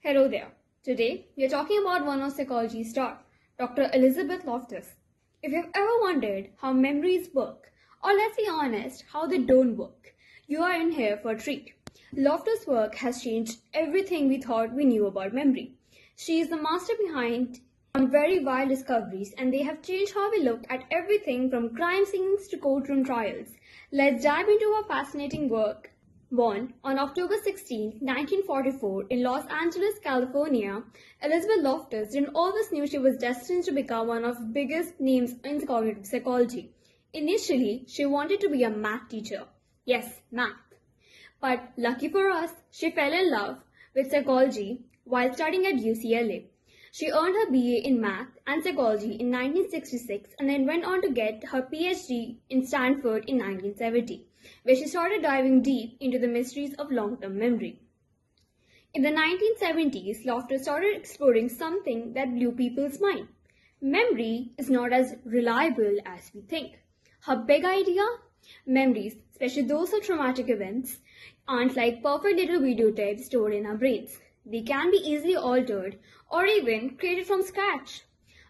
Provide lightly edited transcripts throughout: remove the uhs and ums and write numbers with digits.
Hello there. Today, we are talking about one of psychology's star, Dr. Elizabeth Loftus. If you've ever wondered how memories work, or let's be honest, how they don't work, you are in here for a treat. Loftus' work has changed everything we thought we knew about memory. She is the master behind some very wild discoveries, and they have changed how we look at everything from crime scenes to courtroom trials. Let's dive into her fascinating work. Born on October 16, 1944 in Los Angeles, California, Elizabeth Loftus didn't always knew she was destined to become one of the biggest names in cognitive psychology. Initially, she wanted to be a math teacher. Yes, math. But lucky for us, she fell in love with psychology while studying at UCLA. She earned her BA in math and psychology in 1966 and then went on to get her PhD in Stanford in 1970, where she started diving deep into the mysteries of long-term memory. In the 1970s, Loftus started exploring something that blew people's mind. Memory is not as reliable as we think. Her big idea? Memories, especially those of traumatic events, aren't like perfect little videotapes stored in our brains. They can be easily altered or even created from scratch.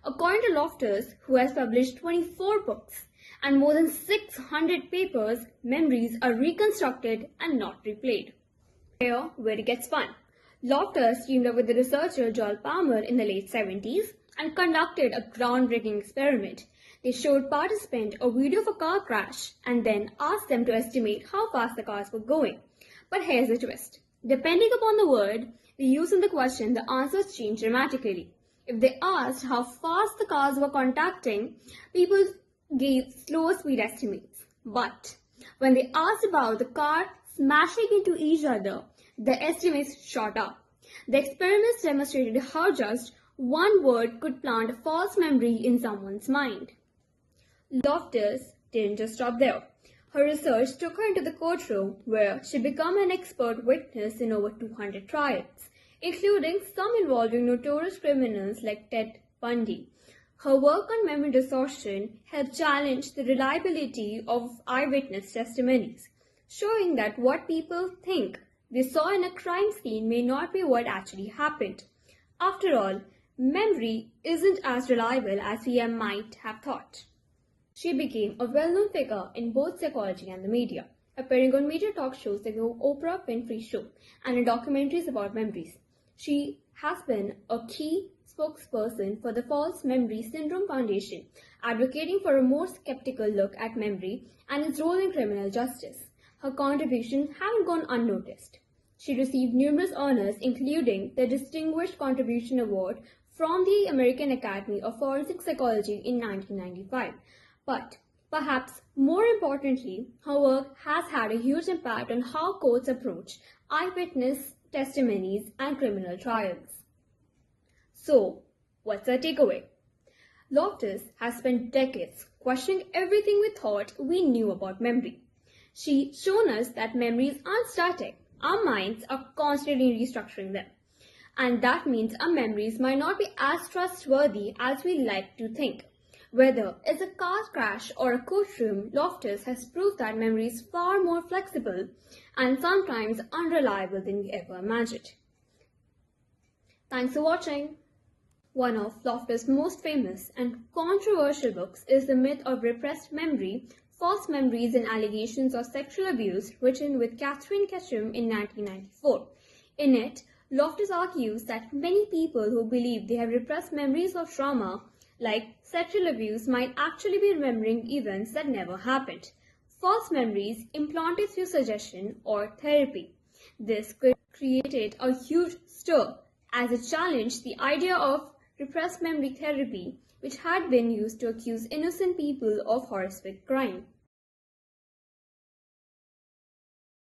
According to Loftus, who has published 24 books and more than 600 papers, memories are reconstructed and not replayed. Here, where it gets fun. Loftus teamed up with the researcher Joel Palmer in the late 70s and conducted a groundbreaking experiment. They showed participants a video of a car crash and then asked them to estimate how fast the cars were going. But here's the twist. Depending upon the word they used in the question, the answers changed dramatically. If they asked how fast the cars were contacting, people gave slower speed estimates. But when they asked about the car smashing into each other, the estimates shot up. The experiments demonstrated how just one word could plant a false memory in someone's mind. Loftus didn't just stop there. Her research took her into the courtroom, where she became an expert witness in over 200 trials, including some involving notorious criminals like Ted Bundy. Her work on memory distortion helped challenge the reliability of eyewitness testimonies, showing that what people think they saw in a crime scene may not be what actually happened. After all, memory isn't as reliable as we might have thought. She became a well-known figure in both psychology and the media, appearing on major talk shows like the Oprah Winfrey Show and in documentaries about memories. She has been a key spokesperson for the False Memory Syndrome Foundation, advocating for a more skeptical look at memory and its role in criminal justice. Her contributions haven't gone unnoticed. She received numerous honors, including the Distinguished Contribution Award from the American Academy of Forensic Psychology in 1995. But perhaps more importantly, her work has had a huge impact on how courts approach eyewitness testimonies and criminal trials. So, what's our takeaway? Loftus has spent decades questioning everything we thought we knew about memory. She's shown us that memories aren't static. Our minds are constantly restructuring them. And that means our memories might not be as trustworthy as we like to think. Whether it's a car crash or a courtroom, Loftus has proved that memory is far more flexible and sometimes unreliable than we ever imagined. Thanks for watching. One of Loftus' most famous and controversial books is The Myth of Repressed Memory, False Memories and Allegations of Sexual Abuse, written with Catherine Ketchum in 1994. In it, Loftus argues that many people who believe they have repressed memories of trauma like sexual abuse might actually be remembering events that never happened. False memories implanted through suggestion or therapy. This created a huge stir as it challenged the idea of repressed memory therapy, which had been used to accuse innocent people of horrific crime.